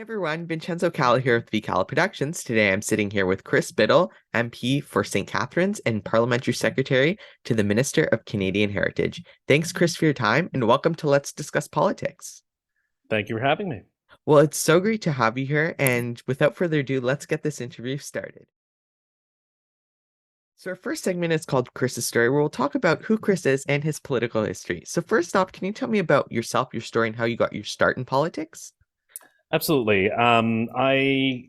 Everyone, Vincenzo Calla here with VCalla Productions. Today I'm sitting here with Chris Bittle, MP for St. Catharines and Parliamentary Secretary to the Minister of Canadian Heritage. Thanks, Chris, for your time, and welcome to Let's Discuss Politics. Thank you for having me. Well, it's so great to have you here, and without further ado, let's get this interview started. So our first segment is called Chris's Story, where we'll talk about who Chris is and his political history. So first off, can you tell me about yourself, your story, and how you got your start in politics? Absolutely. I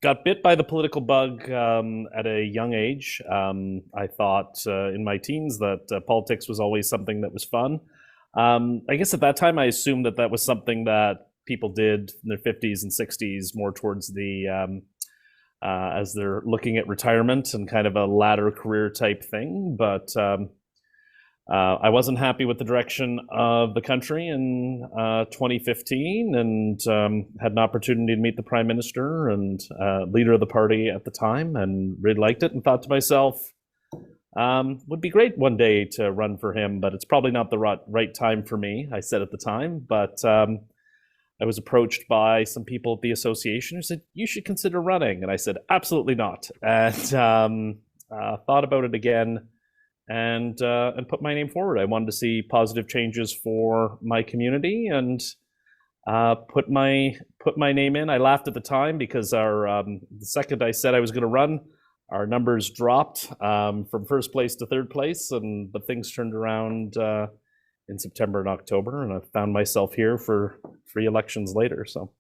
got bit by the political bug at a young age. I thought in my teens that politics was always something that was fun. I guess at that time I assumed that that was something that people did in their 50s and 60s, more towards the as they're looking at retirement and kind of a latter career type thing. But I wasn't happy with the direction of the country in 2015, and had an opportunity to meet the Prime Minister and leader of the party at the time, and really liked it and thought to myself, would be great one day to run for him, but it's probably not the right time for me, I said at the time. But I was approached by some people at the association who said, you should consider running. And I said, absolutely not. And thought about it again and put my name forward. I wanted to see positive changes for my community and put my name in. I laughed at the time because the second I said I was going to run, our numbers dropped from first place to third place, but things turned around in September and October, and I found myself here for 3 elections later. So.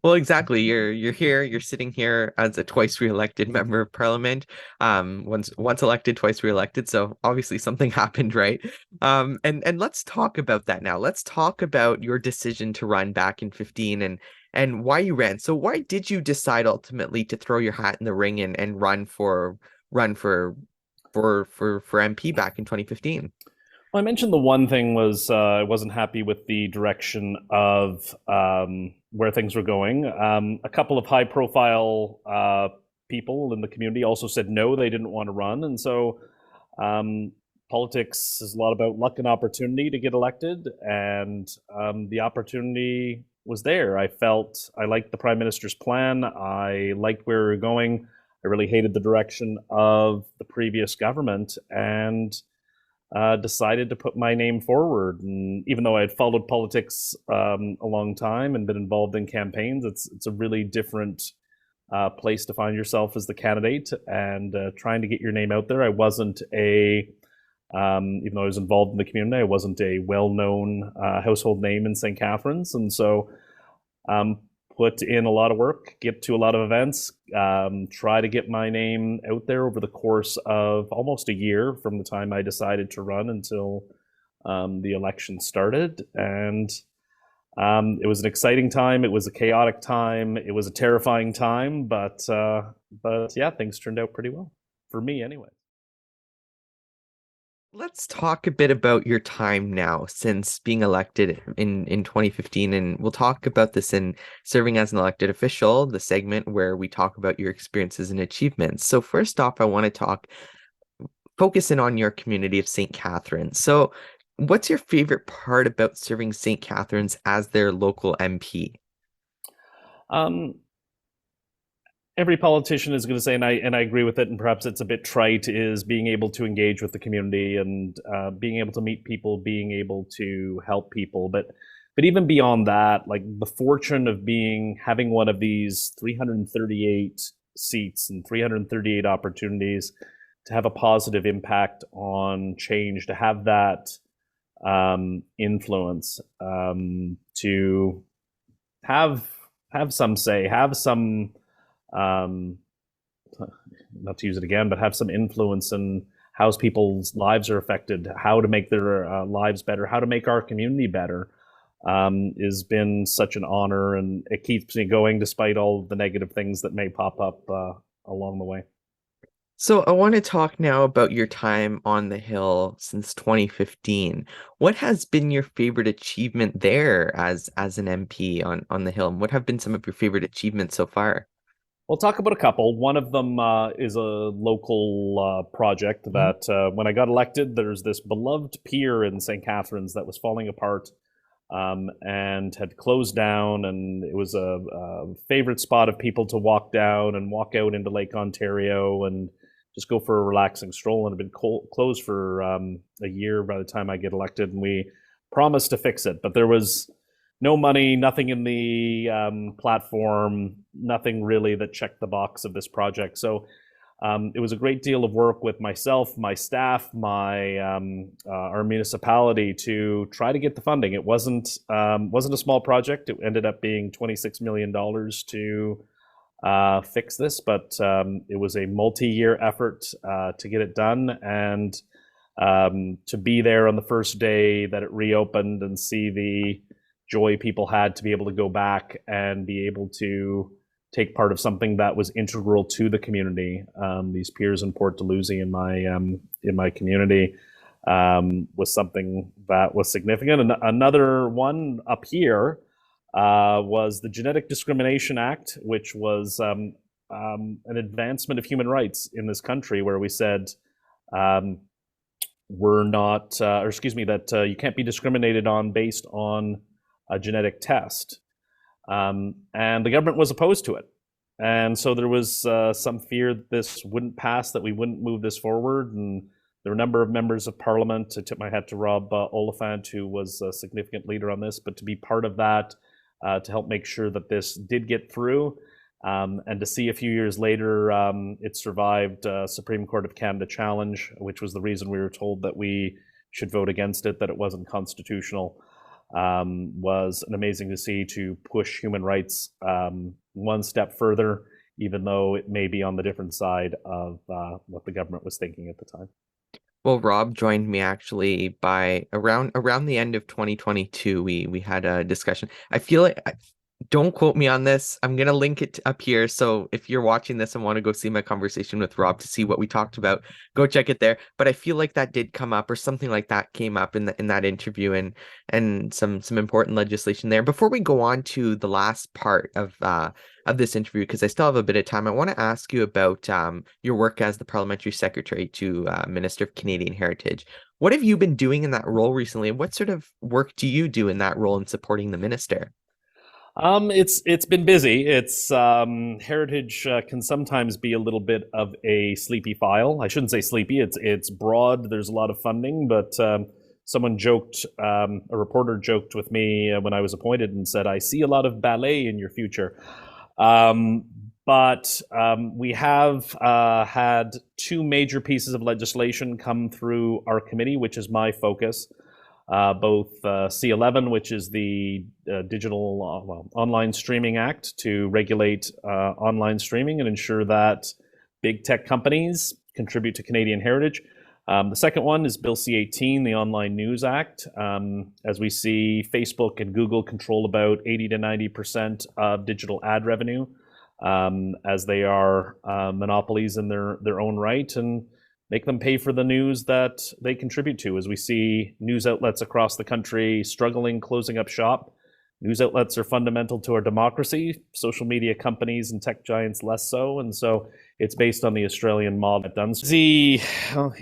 Well, exactly. You're here. You're sitting here as a twice re-elected member of parliament. Once elected, twice re-elected. So obviously something happened, right? And let's talk about that now. Let's talk about your decision to run back in 15 and why you ran. So why did you decide ultimately to throw your hat in the ring and run for MP back in 2015? Well, I mentioned the one thing was I wasn't happy with the direction of where things were going. A couple of high-profile people in the community also said no, they didn't want to run. And so politics is a lot about luck and opportunity to get elected. And the opportunity was there. I felt I liked the Prime Minister's plan. I liked where we were going. I really hated the direction of the previous government, and decided to put my name forward. And even though I had followed politics a long time and been involved in campaigns, it's a really different place to find yourself as the candidate and trying to get your name out there. I wasn't even though I was involved in the community, I wasn't a well-known household name in St. Catharines. And so put in a lot of work, get to a lot of events, try to get my name out there over the course of almost a year from the time I decided to run until the election started. And it was an exciting time. It was a chaotic time. It was a terrifying time. But yeah, things turned out pretty well for me anyway. Let's talk a bit about your time now since being elected in 2015, and we'll talk about this in serving as an elected official, the segment where we talk about your experiences and achievements. So first off, I want to focus in on your community of St. Catharines. So what's your favorite part about serving St. Catharines as their local MP? Every politician is going to say, and I agree with it, and perhaps it's a bit trite, is being able to engage with the community and being able to meet people, being able to help people. But even beyond that, like the fortune of having one of these 338 seats and 338 opportunities to have a positive impact on change, to have that influence, to have some say, have some not to use it again, but have some influence in how people's lives are affected, how to make their lives better, how to make our community better, has been such an honor, and it keeps me going despite all the negative things that may pop up along the way. So I want to talk now about your time on the Hill since 2015. What has been your favorite achievement there as an MP on the Hill? And what have been some of your favorite achievements so far? We'll talk about a couple. One of them is a local project that when I got elected, there's this beloved pier in St. Catharines that was falling apart and had closed down, and it was a favorite spot of people to walk down and walk out into Lake Ontario and just go for a relaxing stroll. And it had been closed for a year by the time I get elected, and we promised to fix it, but there was no money, nothing in the platform, nothing really that checked the box of this project. So it was a great deal of work with myself, my staff, my our municipality to try to get the funding. It wasn't a small project. It ended up being $26 million to fix this, but it was a multi-year effort to get it done, and to be there on the first day that it reopened and see the joy people had to be able to go back and be able to take part of something that was integral to the community. These piers in Port Dalhousie in my community was something that was significant. And another one up here was the Genetic Discrimination Act, which was an advancement of human rights in this country, where we said we're not, or excuse me, that you can't be discriminated on based on a genetic test. And the government was opposed to it. And so there was some fear that this wouldn't pass, that we wouldn't move this forward. And there were a number of members of parliament. I tip my hat to Rob Oliphant, who was a significant leader on this, but to be part of that, to help make sure that this did get through. And to see a few years later, it survived Supreme Court of Canada challenge, which was the reason we were told that we should vote against it, that it wasn't constitutional. Was an amazing to see, to push human rights one step further, even though it may be on the different side of what the government was thinking at the time. Well, Rob joined me actually by around the end of 2022. We had a discussion. I feel like don't quote me on this. I'm gonna link it up here. So if you're watching this and want to go see my conversation with Rob to see what we talked about, go check it there. But I feel like that did come up, or something like that came up in that interview, and some important legislation there. Before we go on to the last part of this interview, because I still have a bit of time, I want to ask you about your work as the Parliamentary Secretary to Minister of Canadian Heritage. What have you been doing in that role recently? And what sort of work do you do in that role in supporting the minister? It's been busy. It's heritage can sometimes be a little bit of a sleepy file. I shouldn't say sleepy. It's broad. There's a lot of funding, but someone joked, a reporter joked with me when I was appointed and said, "I see a lot of ballet in your future." But we have had two major pieces of legislation come through our committee, which is my focus. Both C11, which is the Digital Online Streaming Act, to regulate online streaming and ensure that big tech companies contribute to Canadian heritage. The second one is Bill C18, the Online News Act. As we see, Facebook and Google control about 80 to 90% of digital ad revenue, as they are monopolies in their own right, and make them pay for the news that they contribute to. As we see news outlets across the country struggling, closing up shop, news outlets are fundamental to our democracy. Social media companies and tech giants less so. And so it's based on the Australian model that done the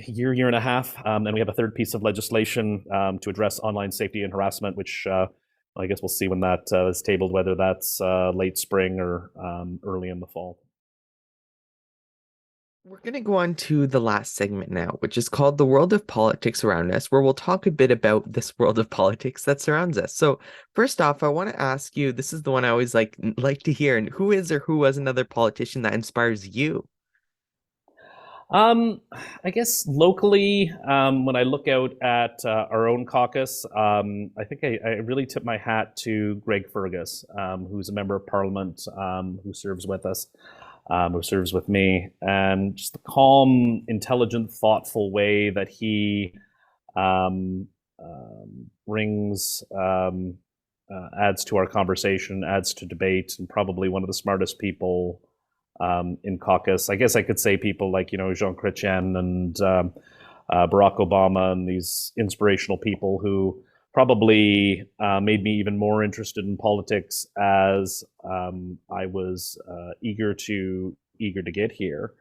year and a half. And we have a third piece of legislation to address online safety and harassment, which I guess we'll see when that is tabled, whether that's late spring or early in the fall. We're going to go on to the last segment now, which is called The World of Politics Around Us, where we'll talk a bit about this world of politics that surrounds us. So first off, I want to ask you, this is the one I always like to hear, and who is or who was another politician that inspires you? I guess locally, when I look out at our own caucus, I think I really tip my hat to Greg Fergus, who's a member of Parliament, who serves with us. Who serves with me, and just the calm, intelligent, thoughtful way that he brings, adds to our conversation, adds to debate, and probably one of the smartest people in caucus. I guess I could say people like, Jean Chrétien and Barack Obama, and these inspirational people who probably made me even more interested in politics as I was eager to get here,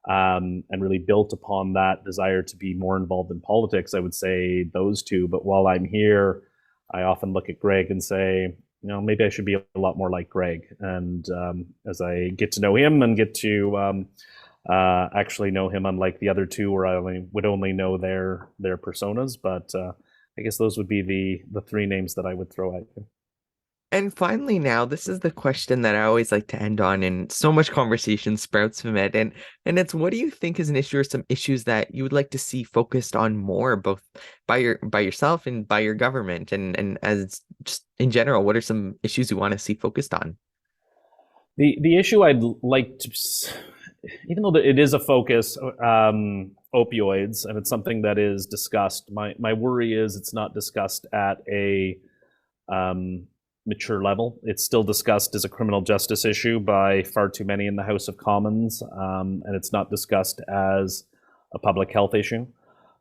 and really built upon that desire to be more involved in politics. I would say those two. But while I'm here, I often look at Greg and say, maybe I should be a lot more like Greg. And as I get to know him and get to actually know him, unlike the other two, where I would only know their personas. But I guess those would be the three names that I would throw at you. And finally, now, this is the question that I always like to end on, and so much conversation sprouts from it. And it's, what do you think is an issue or some issues that you would like to see focused on more, both by yourself and by your government, and as just in general, what are some issues you want to see focused on? The issue I'd like to, even though it is a focus, opioids, and it's something that is discussed. My worry is it's not discussed at a mature level. It's still discussed as a criminal justice issue by far too many in the House of Commons, and it's not discussed as a public health issue.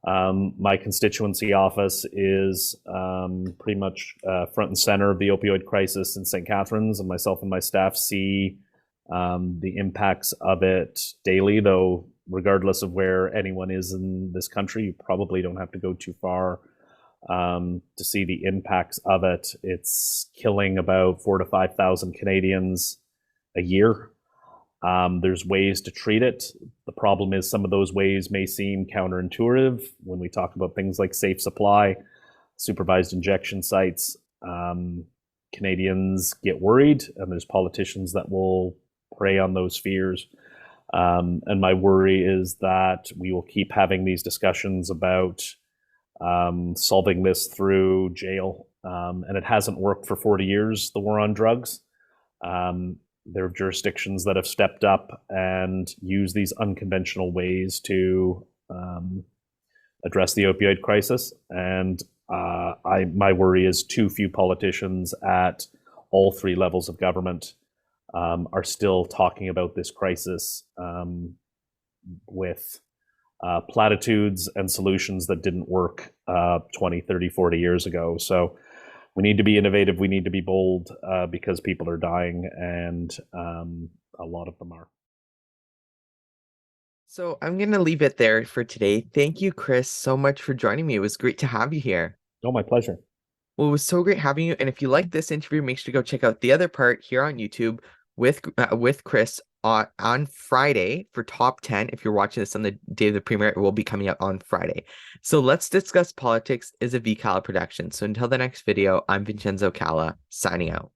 My constituency office is pretty much front and center of the opioid crisis in St. Catharines, and myself and my staff see the impacts of it daily, though regardless of where anyone is in this country, you probably don't have to go too far to see the impacts of it. It's killing about 4,000 to 5,000 Canadians a year. There's ways to treat it. The problem is some of those ways may seem counterintuitive when we talk about things like safe supply, supervised injection sites. Canadians get worried, and there's politicians that will prey on those fears. And my worry is that we will keep having these discussions about solving this through jail. And it hasn't worked for 40 years, the war on drugs. There are jurisdictions that have stepped up and used these unconventional ways to address the opioid crisis. And my worry is too few politicians at all three levels of government are still talking about this crisis with platitudes and solutions that didn't work 20, 30, 40 years ago. So we need to be innovative. We need to be bold because people are dying, and a lot of them are. So I'm going to leave it there for today. Thank you, Chris, so much for joining me. It was great to have you here. Oh, my pleasure. Well, it was so great having you. And if you like this interview, make sure to go check out the other part here on YouTube with Chris on Friday for top 10. If you're watching this on the day of the premiere, it will be coming out on Friday. So Let's Discuss Politics is a VCalla production. So until the next video, I'm Vincenzo Calla, signing out.